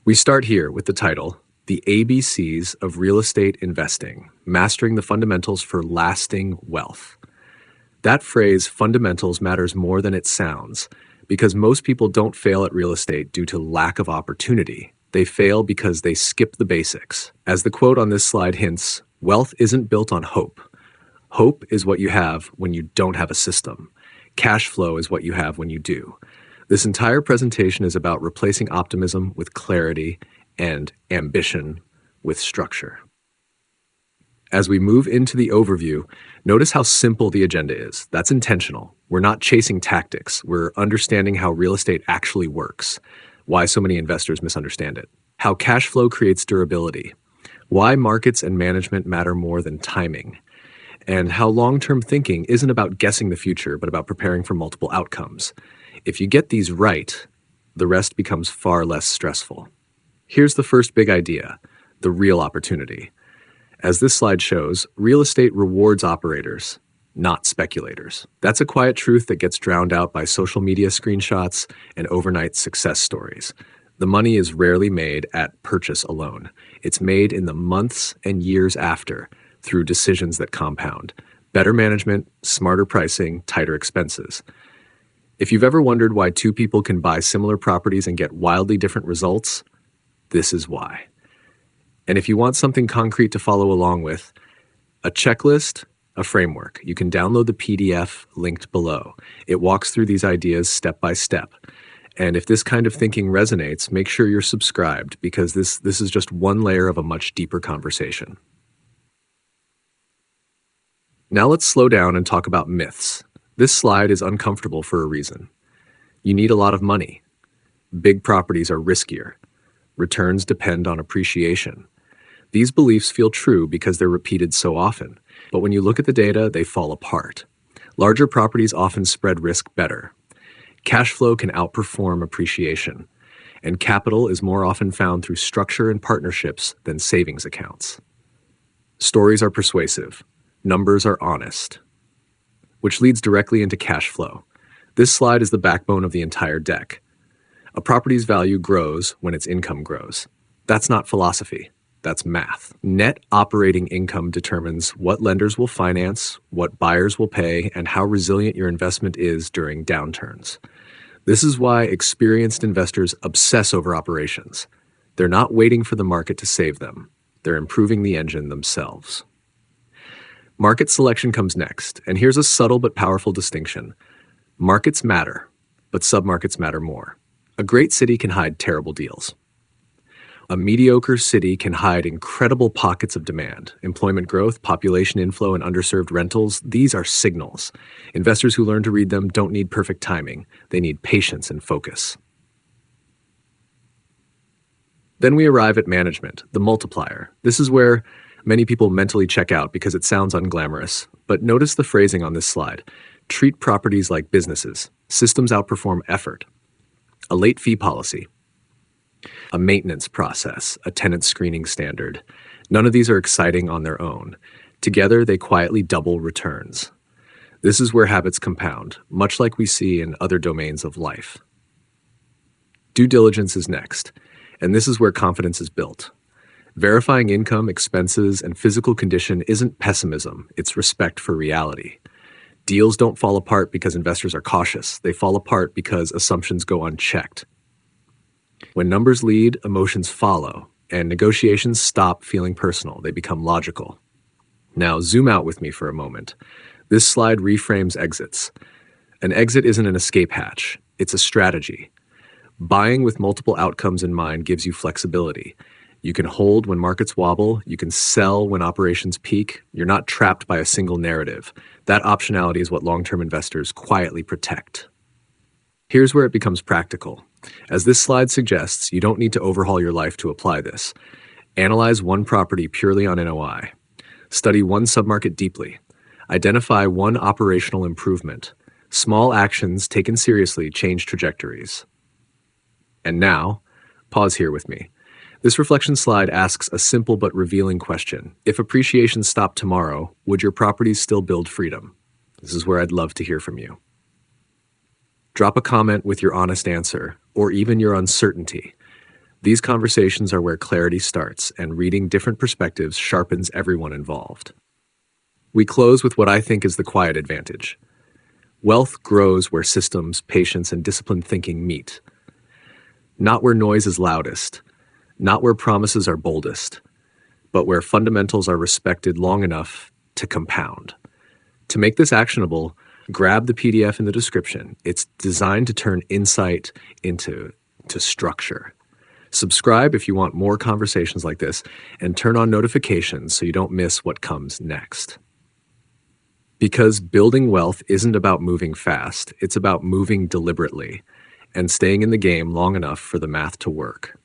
We start here with the title, The ABCs of Real Estate Investing, Mastering the Fundamentals for Lasting Wealth. That phrase, fundamentals, matters more than it sounds, because most people don't fail at real estate due to lack of opportunity. They fail because they skip the basics. As the quote on this slide hints, wealth isn't built on hope. Hope is what you have when you don't have a system. Cash flow is what you have when you do. This entire presentation is about replacing optimism with clarity and ambition with structure. As we move into the overview, notice how simple the agenda is. That's intentional. We're not chasing tactics. We're understanding how real estate actually works, why so many investors misunderstand it, how cash flow creates durability, why markets and management matter more than timing, and how long-term thinking isn't about guessing the future, but about preparing for multiple outcomes. If you get these right, the rest becomes far less stressful. Here's the first big idea, the real opportunity. As this slide shows, real estate rewards operators, not speculators. That's a quiet truth that gets drowned out by social media screenshots and overnight success stories. The money is rarely made at purchase alone. It's made in the months and years after, through decisions that compound. Better management, smarter pricing, tighter expenses. If you've ever wondered why two people can buy similar properties and get wildly different results, this is why. And if you want something concrete to follow along with, a checklist, a framework. You can download the PDF linked below. It walks through these ideas step by step. And if this kind of thinking resonates, make sure you're subscribed, because this is just one layer of a much deeper conversation. Now let's slow down and talk about myths. This slide is uncomfortable for a reason. You need a lot of money. Big properties are riskier. Returns depend on appreciation. These beliefs feel true because they're repeated so often, but when you look at the data, they fall apart. Larger properties often spread risk better. Cash flow can outperform appreciation, and capital is more often found through structure and partnerships than savings accounts. Stories are persuasive. Numbers are honest, which leads directly into cash flow. This slide is the backbone of the entire deck. A property's value grows when its income grows. That's not philosophy, that's math. Net operating income determines what lenders will finance, what buyers will pay, and how resilient your investment is during downturns. This is why experienced investors obsess over operations. They're not waiting for the market to save them. They're improving the engine themselves. Market selection comes next, and here's a subtle but powerful distinction. Markets matter, but submarkets matter more. A great city can hide terrible deals. A mediocre city can hide incredible pockets of demand. Employment growth, population inflow, and underserved rentals, these are signals. Investors who learn to read them don't need perfect timing. They need patience and focus. Then we arrive at management, the multiplier. This is where many people mentally check out because it sounds unglamorous. But notice the phrasing on this slide. Treat properties like businesses. Systems outperform effort. A late fee policy. A maintenance process. A tenant screening standard. None of these are exciting on their own. Together, they quietly double returns. This is where habits compound, much like we see in other domains of life. Due diligence is next, and this is where confidence is built. Verifying income, expenses, and physical condition isn't pessimism, it's respect for reality. Deals don't fall apart because investors are cautious. They fall apart because assumptions go unchecked. When numbers lead, emotions follow, and negotiations stop feeling personal. They become logical. Now, zoom out with me for a moment. This slide reframes exits. An exit isn't an escape hatch. It's a strategy. Buying with multiple outcomes in mind gives you flexibility. You can hold when markets wobble. You can sell when operations peak. You're not trapped by a single narrative. That optionality is what long-term investors quietly protect. Here's where it becomes practical. As this slide suggests, you don't need to overhaul your life to apply this. Analyze one property purely on NOI. Study one submarket deeply. Identify one operational improvement. Small actions taken seriously change trajectories. And now, pause here with me. This reflection slide asks a simple but revealing question. If appreciation stopped tomorrow, would your properties still build freedom? This is where I'd love to hear from you. Drop a comment with your honest answer, or even your uncertainty. These conversations are where clarity starts, and reading different perspectives sharpens everyone involved. We close with what I think is the quiet advantage. Wealth grows where systems, patience, and disciplined thinking meet. Not where noise is loudest, not where promises are boldest, but where fundamentals are respected long enough to compound. To make this actionable, grab the PDF in the description. It's designed to turn insight into structure. Subscribe if you want more conversations like this, and turn on notifications so you don't miss what comes next. Because building wealth isn't about moving fast, it's about moving deliberately and staying in the game long enough for the math to work.